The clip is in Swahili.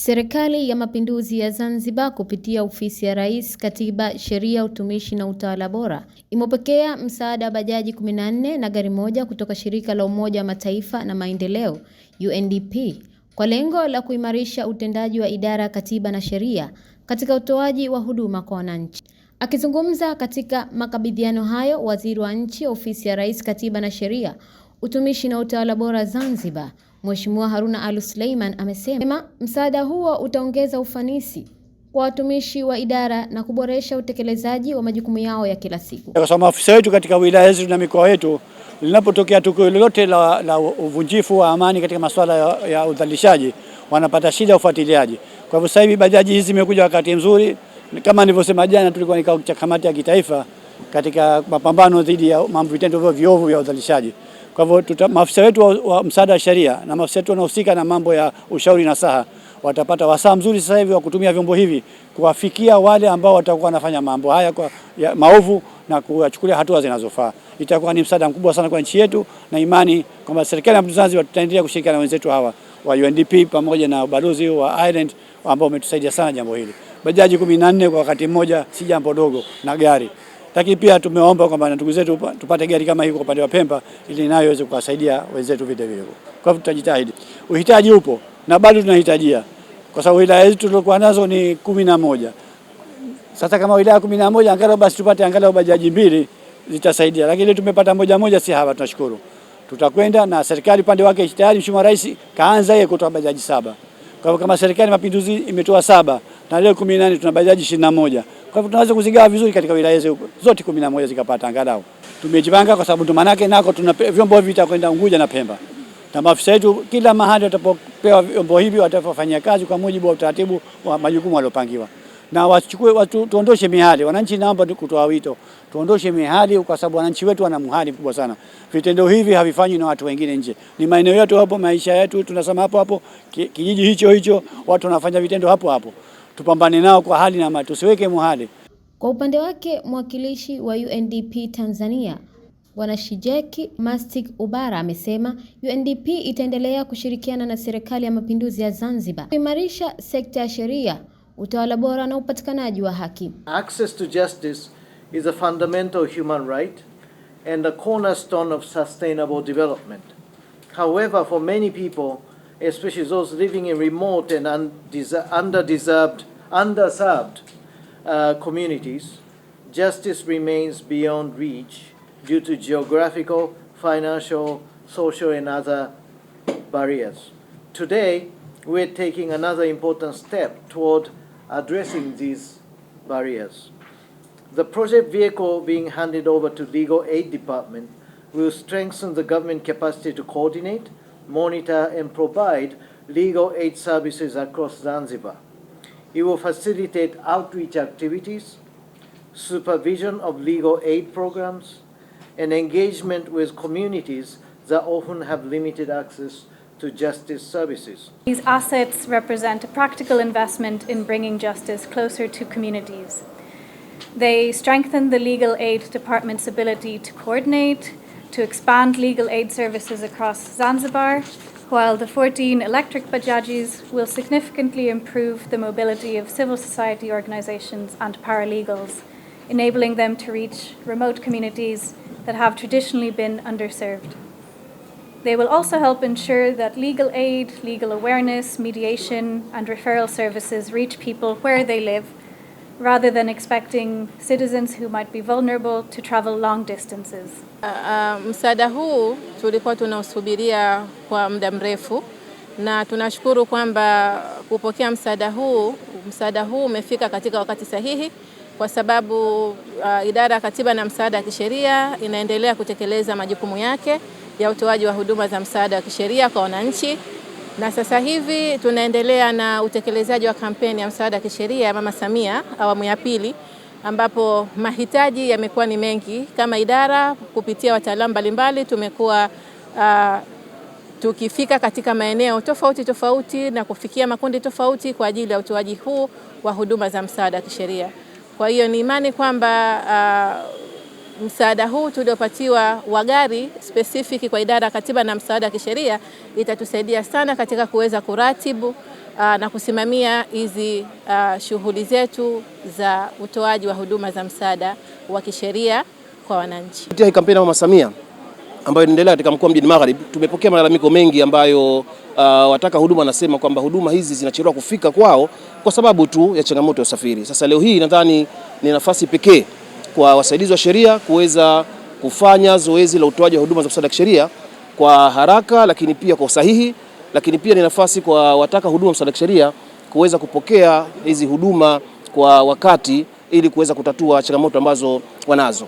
Serikali ya Mapinduzi ya Zanzibar kupitia Ofisi ya Rais, Katiba, Sheria, Utumishi na Utawala Bora imepokea msaada wa bajaji 14 na gari moja kutoka Shirika la Umoja wa Mataifa na Maendeleo UNDP kwa lengo la kuimarisha utendaji wa Idara ya Katiba na Sheria katika utoaji wa huduma kwa wananchi. Akizungumza katika makabidhiano hayo, Waziri wa Nchi, Ofisi ya Rais, Katiba na Sheria, Utumishi na Utawala Bora Zanzibar, Mheshimiwa Haruna Al-Suleiman amesema msaada huo utaongeza ufanisi kwa watumishi wa idara na kuboresha utekelezaji wa majukumu yao ya kila siku. Kwa sababu maafisa wetu katika wilaya zetu na mikoa yetu, linapotokea tukio lolote la uvunjifu wa amani katika masuala ya udhalilishaji, wanapata shida ufuatiliaji. Kwa hivyo sasa hivi bajaji hizi zimekuja wakati mzuri. Kama nilivyosema jana, tulikuwa kikao cha kamati ya kitaifa katika mapambano dhidi ya vitendo viovu vya udhalilishaji. Kwa hivyo maafisa wetu wa msaada wa sheria na maafisa wetu wanaohusika na mambo ya ushauri na saha watapata wasaa mzuri sasa hivi wa kutumia vyombo hivi kuwafikia wale ambao watakuwa wanafanya mambo haya maovu na kuwachukulia hatua zinazofaa. Itakuwa ni msaada mkubwa sana kwa nchi yetu, na imani kwamba serikali ya Zanzibar tutaendelea kushirikiana na wenzetu hawa wa UNDP pamoja na ubalozi wa Ireland ambao umetusaidia sana jambo hili. Bajaji 14 kwa wakati mmoja si jambo dogo, na gari. Lakini pia tumeomba kwamba ndugu zetu tupate gari kama hii kwa upande wa Pemba ili nayo iweze kuwasaidia wenzetu vile vile. Kwa hivyo tutajitahidi. Uhitaji upo na bado tunahitajia. Kwa sababu wilaya zetu tulizokuwa nazo ni 11. Sasa kama wilaya 11 angalau basi tupate angalau bajaji 2 zitasaidia. Lakini tumepata moja si haba, tunashukuru. Tutakwenda na serikali pande wake tayari Mheshimiwa Rais kaanza yeye kutoa bajaji 7. Kwa hivyo kama serikali Mapinduzi imetoa 7 na leo 18 tuna bajaji 21. Kwa hivyo tunaweza kuzigawa vizuri katika wilaya zote 11 zikapata angalau. Tumejipanga kwa sababu tumanake nako tuna vyombo hivi vitakwenda Unguja na Pemba. Na maafisa wetu kila mahali watapopewa vyombo hivi watafanya kazi kwa mujibu wa utaratibu wa majukumu waliopangiwa. Na wachukue tuondoshe mihali. Wananchi, naomba kutoa wito. Tuondoshe mihali kwa sababu wananchi wetu wana muhali kubwa sana. Vitendo hivi havifanywi na watu wengine nje. Ni maeneo yetu hapo, maisha yetu tunasema hapo, kijiji hicho watu wanafanya vitendo hapo. Tupambane nao kwa hali na mali, tusiweke muhali. Kwa upande wake, mwakilishi wa UNDP Tanzania Bwana Shijeki Mastic Ubara amesema UNDP itaendelea kushirikiana na Serikali ya Mapinduzi ya Zanzibar kuimarisha sekta ya sheria, utawala bora na upatikanaji wa haki. Access to justice is a fundamental human right and a cornerstone of sustainable development. However, for many people, especially those living in remote and underserved communities, justice remains beyond reach due to geographical, financial, social and other barriers. Today, we're taking another important step toward addressing these barriers. The project vehicle being handed over to Legal Aid Department will strengthen the government capacity to coordinate, monitor and provide legal aid services across Zanzibar. It will facilitate outreach activities, supervision of legal aid programs, and engagement with communities that often have limited access to justice services. These assets represent a practical investment in bringing justice closer to communities. They strengthen the Legal Aid Department's ability to coordinate, to expand legal aid services across Zanzibar, while the 14 electric bajajis will significantly improve the mobility of civil society organizations and paralegals, enabling them to reach remote communities that have traditionally been underserved. They will also help ensure that legal aid, legal awareness, mediation, and referral services reach people where they live, rather than expecting citizens who might be vulnerable to travel long distances. Msaada huu tulikuwa tunausubiria kwa muda mrefu, na tunashukuru kwamba kupokea msaada huu umefika katika wakati sahihi, kwa sababu Idara ya Katiba na Msaada wa Kisheria inaendelea kutekeleza majukumu yake ya utoaji wa huduma za msaada wa kisheria kwa wananchi. Na sasa hivi tunaendelea na utekelezaji wa kampeni ya msaada wa kisheria ya Mama Samia awamu ya pili, ambapo mahitaji yamekuwa ni mengi. Kama idara kupitia wataalamu mbalimbali tumekuwa tukifika katika maeneo tofauti na kufikia makundi tofauti kwa ajili ya utoaji huu wa huduma za msaada wa kisheria. Kwa hiyo ni imani kwamba msaada huu tuliopatiwa wa gari specific kwa idara ya katiba na msaada wa kisheria itatusaidia sana katika kuweza kuratibu na kusimamia hizi shughuli zetu za utoaji wa huduma za msaada wa kisheria kwa wananchi. Kupitia hii kampeni ya Mama Samia ambayo inaendelea katika mkoa Mjini Magharibi, tumepokea malalamiko mengi ambayo wataka huduma wanasema kwamba huduma hizi zinachelewa kufika kwao kwa sababu tu ya changamoto ya usafiri. Sasa leo hii nadhani ni nafasi pekee kwa wasaidizi wa sheria kuweza kufanya zoezi la utoaji wa huduma za msaada wa kisheria kwa haraka, lakini pia kwa usahihi, lakini pia ni nafasi kwa wataka huduma msaada wa kisheria kuweza kupokea hizi huduma kwa wakati ili kuweza kutatua changamoto ambazo wanazo.